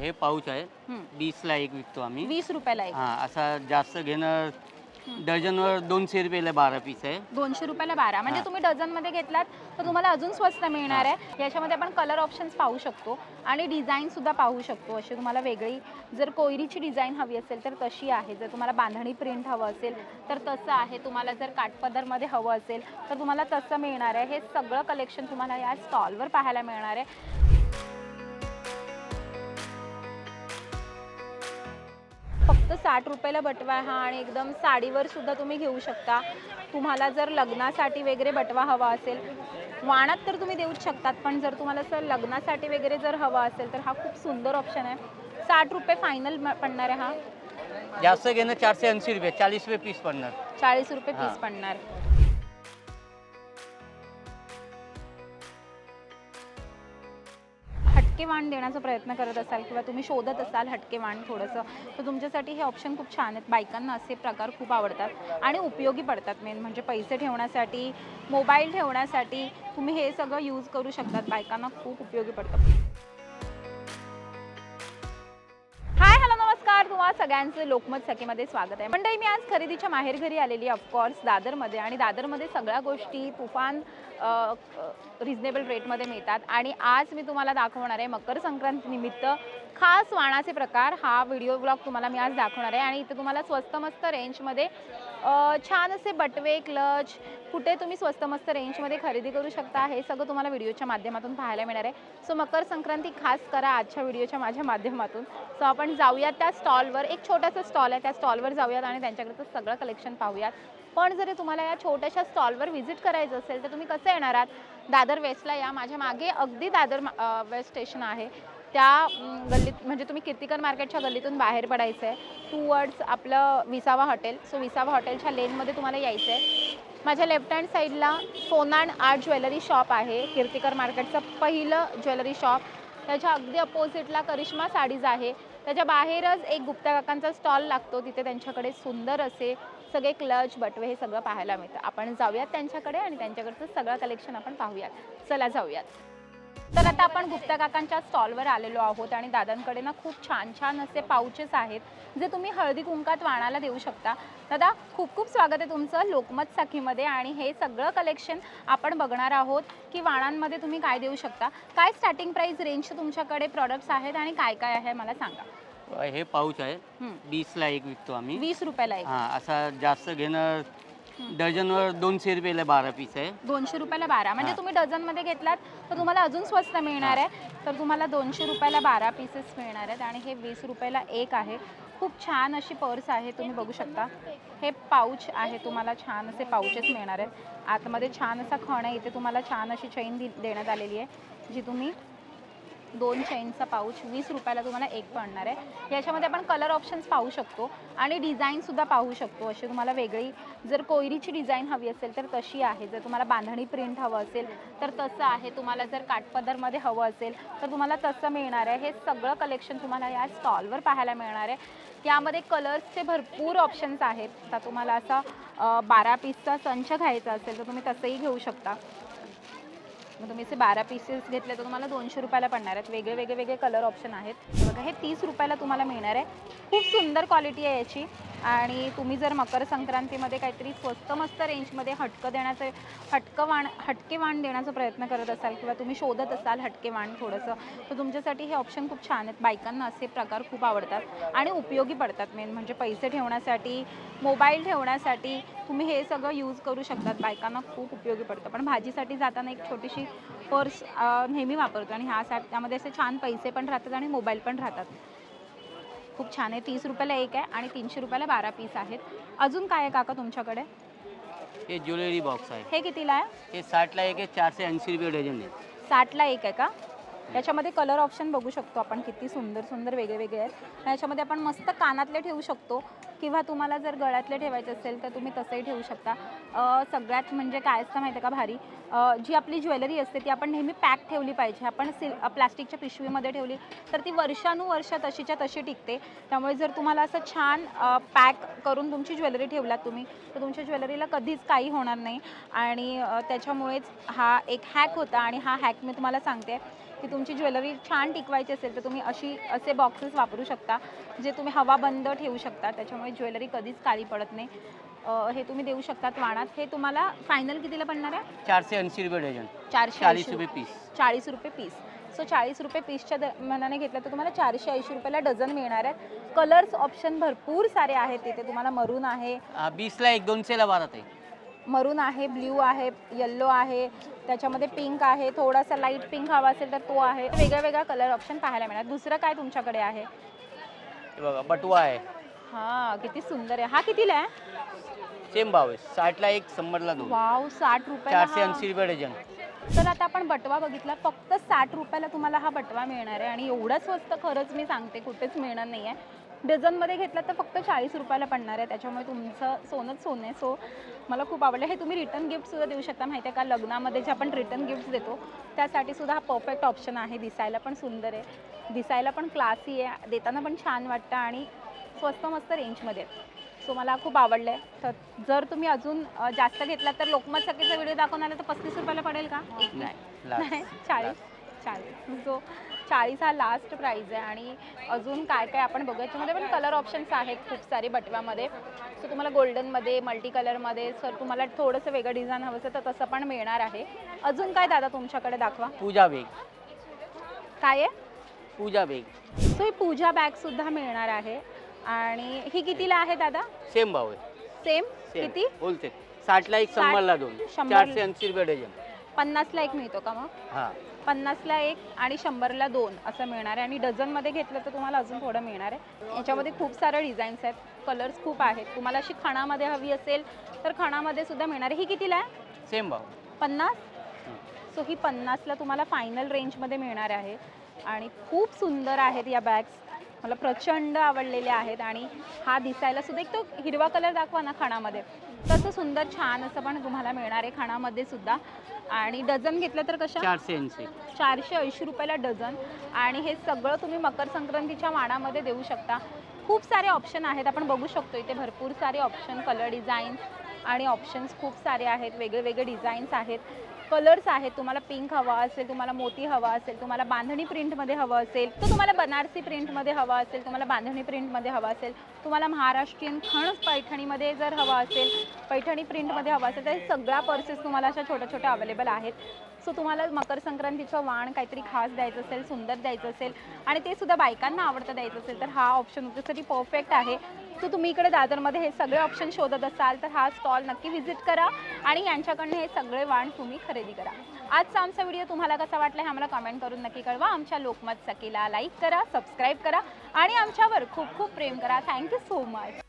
हे पाऊच आहे, हं. 20ला एक विकतो आम्ही. 20 रुपयाला एक. हां, असा जास्त घेणं डझनवर 200 रुपयाला 12 पीस आहे. 200 रुपयाला 12. म्हणजे हां. तुम्ही डझनमध्ये घेतलात तर तुम्हाला अजून स्वस्त मिळणार आहे. याच्यामध्ये आपण कलर ऑप्शन्स पाहू शकतो आणि डिझाईनसुद्धा पाहू शकतो. अशी तुम्हाला वेगळी जर कोयरीची डिझाईन हवी असेल तर तशी आहे. जर तुम्हाला बांधणी प्रिंट हवं असेल तर तसं आहे. तुम्हाला जर काठपदरमध्ये हवं असेल तर तुम्हाला तसं मिळणार आहे. हे सगळं कलेक्शन तुम्हाला या स्टॉलवर पाहायला मिळणार आहे. फक्त 60 रुपयाला बटवा हा आणि एकदम साडीवर सुद्धा तुम्ही घेऊ शकता. तुम्हाला जर लग्नासाठी वगैरे बटवा हवा असेल, वाणात तर तुम्ही देऊच शकतात, पण जर तुम्हाला असं लग्नासाठी वगैरे जर हवा असेल तर हा खूप सुंदर ऑप्शन आहे. 60 रुपये फायनल पडणार आहे हा. जास्त घेणं 480 रुपये, 40 रुपये पीस पडणार. 40 रुपये हां. पीस पडणार. हटके वाण देण्याचा प्रयत्न करत असाल किंवा तुम्ही शोधत असाल हटके वाण थोडंसं, तर तुमच्यासाठी हे ऑप्शन खूप छान आहेत. बायकांना असे प्रकार खूप आवडतात आणि उपयोगी पडतात. मेन म्हणजे पैसे ठेवण्यासाठी, मोबाईल ठेवण्यासाठी तुम्ही हे सगळं यूज करू शकतात. बायकांना खूप उपयोगी पडतं. हाय, हॅलो, नमस्कार. तुम्हा सगळ्यांचं लोकमत सखीमध्ये स्वागत आहे. मंडळी, मी आज खरेदीच्या माहेरघरी आलेली ऑफकोर्स दादरमध्ये, आणि दादरमध्ये सगळ्या गोष्टी तुफान रिजनेबल रेटमध्ये मिळतात. आणि आज मी तुम्हाला दाखवणार आहे मकर संक्रांती निमित्त खास वाणाचे प्रकार. हा व्हिडिओ ब्लॉग तुम्हाला मी आज दाखवणार आहे आणि इथे तुम्हाला स्वस्त मस्त रेंजमध्ये छान असे बटवे, क्लच कुठे तुम्ही स्वस्त मस्त रेंजमध्ये खरेदी करू शकता, हे सगळं तुम्हाला व्हिडिओच्या माध्यमातून पाहायला मिळणार आहे. सो मकर संक्रांती खास करा आजच्या व्हिडिओच्या माझ्या माध्यमातून. सो आपण जाऊयात त्या स्टॉलवर. एक छोटासा स्टॉल आहे, त्या स्टॉलवर जाऊयात आणि त्यांच्याकडचं सगळं कलेक्शन पाहूयात. पण जरी तुम्हाला या छोट्याशा स्टॉलवर व्हिजिट करायचं असेल तर तुम्ही कसं येणार आहात? दादर वेस्टला या. माझ्या मागे अगदी दादर वेस्ट स्टेशन आहे, त्या गल्लीत, म्हणजे तुम्ही कीर्तिकर मार्केटच्या गल्लीतून बाहेर पडायचं आहे टूवर्ड्स आपलं विसावा हॉटेल. सो विसावा हॉटेलच्या लेनमध्ये तुम्हाला यायचं आहे. माझ्या लेफ्ट हँड साईडला सोनान आर्ट ज्वेलरी शॉप आहे, कीर्तिकर मार्केटचं पहिलं ज्वेलरी शॉप. त्याच्या अगदी अपोजिटला करिश्मा साडीज आहे. त्याच्या बाहेरच एक गुप्ता काकांचा स्टॉल लागतो, तिथे त्यांच्याकडे सुंदर असे सगळे क्लच, बटवे हे सगळं पाहायला मिळतं. आपण जाऊयात त्यांच्याकडे आणि त्यांच्याकडचं सगळं कलेक्शन आपण पाहूयात. चला जाऊयात. तर आता आपण गुप्ता काकांच्या स्टॉलवर आलेलो आहोत आणि दादांकडे ना खूप छान छान असे पाउचेस आहेत जे तुम्ही हळदी कुंकात वाणाला देऊ शकता. दादा, खूप खूप स्वागत आहे तुमचं लोकमत सखीमध्ये. आणि हे सगळं कलेक्शन आपण बघणार आहोत की वाणांमध्ये तुम्ही काय देऊ शकता. काय स्टार्टिंग प्राइस रेंज तुमच्याकडे प्रॉडक्ट्स आहेत आणि काय काय आहे मला सांगा. हे पाऊच आहे, 20ला एक विकतो आम्ही. 20 रुपयाला एक. हां, असा जास्त घेणं डझनवर 200 रुपयाला 12 पीस आहे. 200 रुपयाला 12. म्हणजे हां. तुम्ही डझनमध्ये घेतलात तर तुम्हाला अजून स्वस्त मिळणार आहे. तर तुम्हाला 200 रुपयाला 12 पीसेस मिळणार आहेत आणि हे 20 रुपयाला एक आहे. खूप छान अशी पर्स आहे, तुम्ही बघू शकता. हे पाऊच आहे, तुम्हाला छान असे पाऊचेस मिळणार आहेत. आतमध्ये छान असा खण आहे. इथे तुम्हाला छान अशी चेन देण्यात आलेली आहे, जी तुम्ही 2 चेनचा पाऊच 20 रुपयाला तुम्हाला एक पडणार आहे. याच्यामध्ये आपण कलर ऑप्शन्स पाहू शकतो आणि डिझाईनसुद्धा पाहू शकतो. अशी तुम्हाला वेगळी जर कोयरीची डिझाईन हवी असेल तर तशी आहे. जर तुम्हाला बांधणी प्रिंट हवं असेल तर तसं आहे. तुम्हाला जर काठपदरमध्ये हवं असेल तर तुम्हाला तसं मिळणार आहे. हे सगळं कलेक्शन तुम्हाला या स्टॉलवर पाहायला मिळणार आहे. यामध्ये कलर्सचे भरपूर ऑप्शन्स आहेत. आता तुम्हाला असा 12 पीसचा संच घ्यायचा असेल तर तुम्ही तसंही घेऊ शकता. मग तुम्ही असे 12 पीसेस घेतले तर तुम्हाला 200 रुपयाला पडणार आहेत. वेगळे वेगळे वेगळे कलर ऑप्शन आहेत. बघा, हे 30 रुपयाला तुम्हाला मिळणार आहे. खूप सुंदर क्वालिटी आहे याची. आणि तुम्ही जर मकर संक्रांतीमध्ये काहीतरी स्वस्त मस्त रेंजमध्ये हटके वाण देण्याचा प्रयत्न करत असाल किंवा तुम्ही शोधत असाल हटके वाण थोडंसं, तर तुमच्यासाठी हे ऑप्शन खूप छान आहेत. बायकांना असे प्रकार खूप आवडतात आणि उपयोगी पडतात. मेन म्हणजे पैसे ठेवण्यासाठी, मोबाईल ठेवण्यासाठी तुम्ही हे सगळं यूज करू शकतात. बायकांना खूप उपयोगी पडतं. पण भाजीसाठी जाताना एक छोटीशी पर्स नेहमी वापरतो आणि त्यामध्ये असे छान पैसे पण राहतात आणि मोबाईल पण राहतात. खूप छान आहे. 30 रुपयाला एक आहे आणि 300 रुपयाला 12 पीस आहेत. अजून काय आहे काका तुमच्याकडे? हे ज्वेलरी बॉक्स आहे. हे कितीला आहे? हे 60ला एक आहे, 480 रुपये डझन आहे. 60ला एक आहे का? याच्यामध्ये कलर ऑप्शन बघू शकतो आपण, किती सुंदर सुंदर वेगळे वेगळे आहेत. याच्यामध्ये आपण मस्त कानातले ठेवू शकतो किंवा तुम्हाला जर गळ्यातले ठेवायचे असेल तर तुम्ही तसंही ठेवू शकता. सगळ्यात म्हणजे काय असतं माहिती आहे का भारी, जी आपली ज्वेलरी असते ती आपण नेहमी पॅक ठेवली पाहिजे. आपण प्लास्टिकच्या पिशवीमध्ये ठेवली तर ती वर्षानुवर्ष तशीच्या तशी टिकते. त्यामुळे जर तुम्हाला असं छान पॅक करून तुमची ज्वेलरी ठेवलात तुम्ही, तर तुमच्या ज्वेलरीला कधीच काही होणार नाही. आणि त्याच्यामुळेच हा एक हॅक होता. आणि हा हॅक मी तुम्हाला सांगते की तुमची ज्वेलरी छान टिकवायची असेल तर तुम्ही असे बॉक्सेस वापरू शकता जे तुम्ही हवा बंद ठेवू शकता, त्याच्यामुळे ज्वेलरी कधीच काळी पडत नाही. हे तुम्ही देऊ शकतात वाणात. हे तुम्हाला फायनल कितीला पडणार आहे? 480 रुपये डझन. 440 रुपये पीस. 40 रुपये पीस. सो 40 रुपये पीसच्या मनाने घेतलं तर तुम्हाला 480 रुपयाला डझन मिळणार आहेत. कलर्स ऑप्शन भरपूर सारे आहेत तिथे. तुम्हाला मरून आहे, 20ला 1 200ला 12 ताई. मरून आहे, ब्ल्यू आहे, येल्लो आहे, त्याच्यामध्ये पिंक आहे, थोडासा लाईट पिंक हवा असेल तर तो आहे. वेगळ्या वेगळ्या कलर ऑप्शन पाहायला मिळणार. दुसरं काय तुमच्याकडे आहे? हे बघा बटवा आहे. हां, किती सुंदर आहे. हा कितीला आहे? सेम भाव आहे. 60ला 1 100ला 2. वाव, 60 रुपयाला. 480 रुपये डझन. तर आता आपण बटवा बघितला. फक्त 60 रुपयाला तुम्हाला हा बटवा मिळणार आहे आणि एवढं स्वस्त खरंच मी सांगते कुठेच मिळणार नाही आहे. डझनमध्ये घेतला तर फक्त 40 रुपयाला पडणार आहे. त्याच्यामुळे तुमचं सोनंच सोनं आहे. सो मला खूप आवडलं. हे तुम्ही रिटर्न गिफ्टसुद्धा देऊ शकता. माहिती आहे का, लग्नामध्ये जे आपण रिटर्न गिफ्ट्स देतो त्यासाठी सुद्धा हा परफेक्ट ऑप्शन आहे. दिसायला पण सुंदर आहे, दिसायला पण क्लासी आहे, देताना पण छान वाटतं आणि स्वस्त मस्त रेंजमध्ये. सो मला खूप आवडलं आहे. तर जर तुम्ही अजून जास्त घेतला तर लोकमत सखीचा व्हिडिओ दाखवून आला तर 35 रुपयाला पडेल का? नाही, 40. सो 40 हा लास्ट प्राईज आहे. आणि अजून काय काय आपण बघू. याच्यामध्ये पण कलर ऑप्शन्स आहेत खूप सारे बटव्यामध्ये. सो तुम्हाला गोल्डनमध्ये, मल्टी कलरमध्ये, सर तुम्हाला थोडंसं वेगळं डिझाईन हवं असेल तर तसं पण मिळणार आहे. अजून काय दादा तुमच्याकडे दाखवा. पूजा बेग. काय आहे? पूजा बेग. सो ही पूजा बॅगसुद्धा मिळणार आहे. आणि ही कितीला आहे दादा? सेम भाव आहे. सेम किती? होलसेल. 60ला 1 100ला 2. 480 रुपये डझन. 50ला 1 मिळतो का मग? हां, 50ला 1 आणि 100ला 2 असं मिळणार आहे. आणि डझनमध्ये घेतलं तर तुम्हाला अजून थोडं मिळणार आहे. याच्यामध्ये खूप सारे डिझाईन्स आहेत, कलर्स खूप आहेत. तुम्हाला अशी खणामध्ये हवी असेल तर खणामध्ये सुद्धा मिळणार आहे. ही कितीला आहे? सेम भाव. 50. सो ही 50ला तुम्हाला फायनल रेंजमध्ये मिळणार आहे. आणि खूप सुंदर आहेत या बॅग्स, मला प्रचंड आवडलेले आहेत. आणि हा दिसायला सुद्धा, एक तो हिरवा कलर दाखवा ना खणामध्ये, तसं सुंदर छान असं पण तुम्हाला मिळणार आहे खणामध्ये सुद्धा. आणि डझन घेतलं तर कशा? 480. 480 रुपयाला डझन. आणि हे सगळं तुम्ही मकर संक्रांतीच्या वाणामध्ये देऊ शकता. खूप सारे ऑप्शन आहेत, आपण बघू शकतो इथे भरपूर सारे ऑप्शन, कलर डिझाईन आणि ऑप्शन्स खूप सारे आहेत. वेगळे वेगळे डिझाईन्स आहेत, कलर्स आहेत. तुम्हाला पिंक हवा असेल, तुम्हाला मोती हवा असेल, तुम्हाला बांधणी प्रिंटमध्ये हवं असेल तर तुम्हाला बनारसी प्रिंटमध्ये हवा असेल, तुम्हाला बांधणी प्रिंटमध्ये हवा असेल, तुम्हाला महाराष्ट्रीयन खण पैठणीमध्ये जर हवा असेल, पैठणी प्रिंटमध्ये हवा असेल, तर हे सगळ्या पर्सेस तुम्हाला अशा छोट्या छोट्या अवेलेबल आहेत. सो तुम्हाला मकर संक्रांतीचं वाण काहीतरी खास द्यायचं असेल, सुंदर द्यायचं असेल आणि ते सुद्धा बायकांना आवडतं द्यायचं असेल तर हा ऑप्शन तुमच्यासाठी परफेक्ट आहे. सो तुम्ही इकडे दादरमध्ये हे सगळे ऑप्शन शोधत असाल तर हा स्टॉल नक्की व्हिजिट करा आणि यांच्याकडनं हे सगळे वाण तुम्ही खरेदी करा. आजचा आमचा व्हिडिओ तुम्हाला कसा वाटला हे आम्हाला कमेंट करून नक्की कळवा. आमच्या लोकमत सखीला लाईक करा, सबस्क्राईब करा आणि आमच्यावर खूप खूप प्रेम करा. Thank you so much.